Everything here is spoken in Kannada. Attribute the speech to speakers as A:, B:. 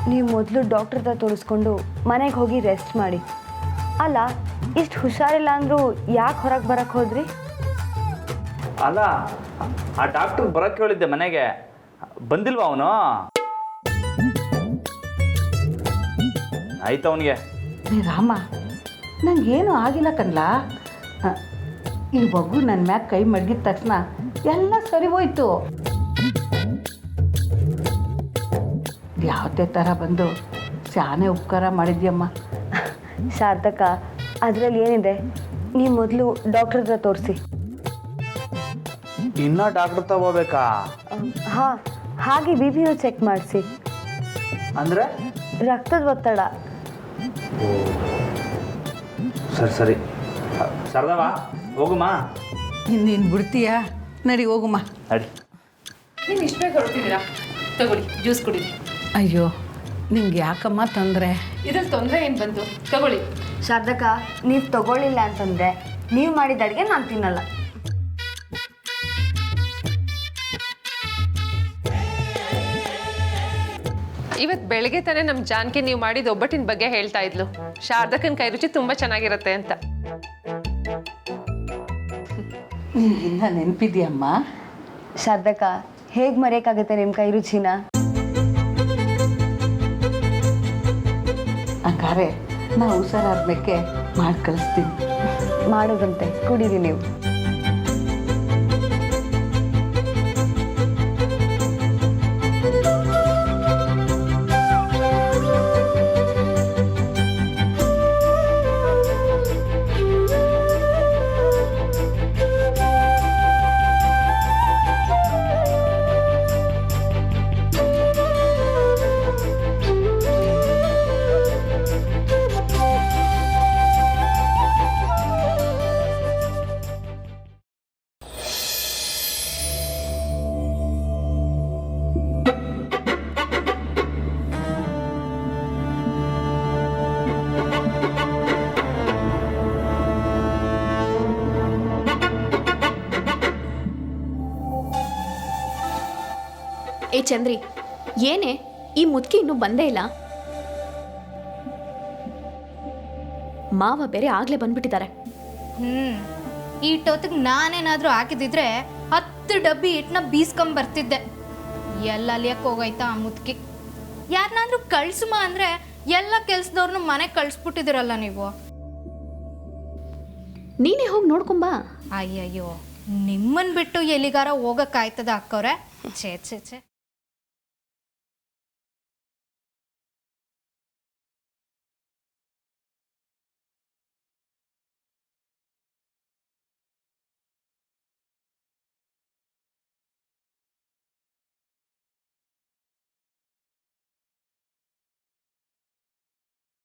A: ನೀವು ಮೊದಲು ಡಾಕ್ಟ್ರ್ ಹತ್ರ ತೋರಿಸ್ಕೊಂಡು ಮನೆಗೆ ಹೋಗಿ ರೆಸ್ಟ್ ಮಾಡಿ. ಅಲ್ಲ, ಇಷ್ಟು ಹುಷಾರಿಲ್ಲ ಅಂದರೂ ಯಾಕೆ ಹೊರಗೆ ಬರೋಕ್ಕೆ ಹೋದ್ರಿ?
B: ಅಲ್ಲ, ಆ ಡಾಕ್ಟ್ರಿಗೆ ಬರೋಕ್ಕೆ ಹೇಳಿದ್ದೆ ಮನೆಗೆ, ಬಂದಿಲ್ವ ಅವನು? ಆಯ್ತು ಅವನಿಗೆ.
C: ರಾಮ, ನಂಗೇನು ಆಗಿಲ್ಲ ಕಣ್ಲ. ಈ ಮಗು ನನ್ನ ಮ್ಯಾಗ ಕೈ ಮಡಗಿದ ತಕ್ಷಣ ಎಲ್ಲ ಸರಿ ಹೋಯ್ತು. ಯಾವುದೇ ಥರ ಬಂದು ಶಾನೆ ಉಪಕಾರ ಮಾಡಿದ್ಯಮ್ಮ.
A: ಸಾರ್ಥಕ, ಅದರಲ್ಲಿ ಏನಿದೆ, ನೀವು ಮೊದಲು ಡಾಕ್ಟ್ರ್ ಹತ್ರ ತೋರಿಸಿ.
B: ಇನ್ನೂ ಡಾಕ್ಟ್ರ್ ತಗೋಬೇಕಾ?
A: ಹಾಂ, ಹಾಗೆ ಬಿ ಪಿನೂ ಚೆಕ್ ಮಾಡಿಸಿ.
B: ಅಂದರೆ
A: ರಕ್ತದ ಒತ್ತಡ.
B: ಸರಿ ಸರಿ, ಸರ್ದವ ಹೋಗುಮ್ಮ.
C: ನೀನು ಬಿಡ್ತೀಯಾ? ನಡಿ ಹೋಗುಮ್ಮ.
B: ನಡಿ.
D: ನೀವು ಇಷ್ಟು ಬೇಗ ಹೊರಟಿದ್ದೀರಾ? ತಗೊಳ್ಳಿ, ಜ್ಯೂಸ್ ಕುಡೀರಿ.
C: ಅಯ್ಯೋ, ನಿಂಗೆ ಯಾಕಮ್ಮ ತೊಂದರೆ?
D: ಇದ್ರಲ್ಲಿ ತೊಂದರೆ ಏನು ಬಂತು? ತಗೊಳ್ಳಿ.
A: ಸಾರ್ಥಕ, ನೀವು ತಗೊಳ್ಳಿಲ್ಲ ಅಂತಂದರೆ ನೀವು ಮಾಡಿದ ಅಡುಗೆ ನಾನು ತಿನ್ನಲ್ಲ.
D: ಇವತ್ತು ಬೆಳಗ್ಗೆ ತಾನೇ ನಮ್ಮ ಜಾನ್ಕಿ ನೀವು ಮಾಡಿದ ಒಬ್ಬಟ್ಟಿನ ಬಗ್ಗೆ ಹೇಳ್ತಾ ಇದ್ಲು. ಶಾರದಕ್ಕನ ಕೈ ರುಚಿ ತುಂಬ ಚೆನ್ನಾಗಿರುತ್ತೆ ಅಂತ.
C: ನಿನಗಿನ್ನ ನೆನಪಿದೆಯಮ್ಮ?
A: ಸಾರ್ಥಕ, ಹೇಗೆ ಮರೆಯೋಕ್ಕಾಗುತ್ತೆ ನಿಮ್ಮ ಕೈ ರುಚಿನ?
C: ಹಂಗಾರೆ ನಾ ಹುಷಾರಾದ್ಮೇಲೆ ಮಾಡಿ ಕಳಿಸ್ತೀನಿ.
A: ಮಾಡೋದಂತೆ, ಕುಡೀರಿ ನೀವು.
E: ಏ ಚಂದ್ರಿ, ಏನೇ ಈ ಮುದುಕಿ ಇನ್ನೂ ಬಂದೇ ಇಲ್ಲ? ಮಾವ ಬೇರೆ ಆಗ್ಲೇ ಬಂದ್ಬಿಟ್ಟಿದ್ದಾರೆ.
F: ಈ ಟೊತ್ತಿಗೆ ನಾನೇನಾದರೂ ಹಾಕಿದಿದ್ರೆ 10 ಡಬ್ಬಿ ಹಿಟ್ಟನ್ನ ಬೀಸ್ಕೊಂಬರ್ತಿದ್ದೆ. ಎಲ್ಲ ಅಲಿಯಕ್ಕೆ ಹೋಗೈತಾ ಆ ಮುದುಕಿ? ಯಾರನ್ನಾದ್ರೂ ಕಳ್ಸುಮ ಅಂದರೆ ಎಲ್ಲ ಕೆಲಸದವ್ರನ್ನೂ ಮನೆಗೆ ಕಳಿಸ್ಬಿಟ್ಟಿದ್ದೀರಲ್ಲ ನೀವು.
E: ನೀನೇ ಹೋಗಿ ನೋಡ್ಕೊಂಬಾ.
F: ಅಯ್ಯಯ್ಯೋ, ನಿಮ್ಮನ್ನು ಬಿಟ್ಟು ಎಲ್ಲಿಗಾರ ಹೋಗೋಕ್ಕಾಯ್ತದ ಅಕ್ಕವ್ರೆ? ಛೇ ಛೇ ಛೇ.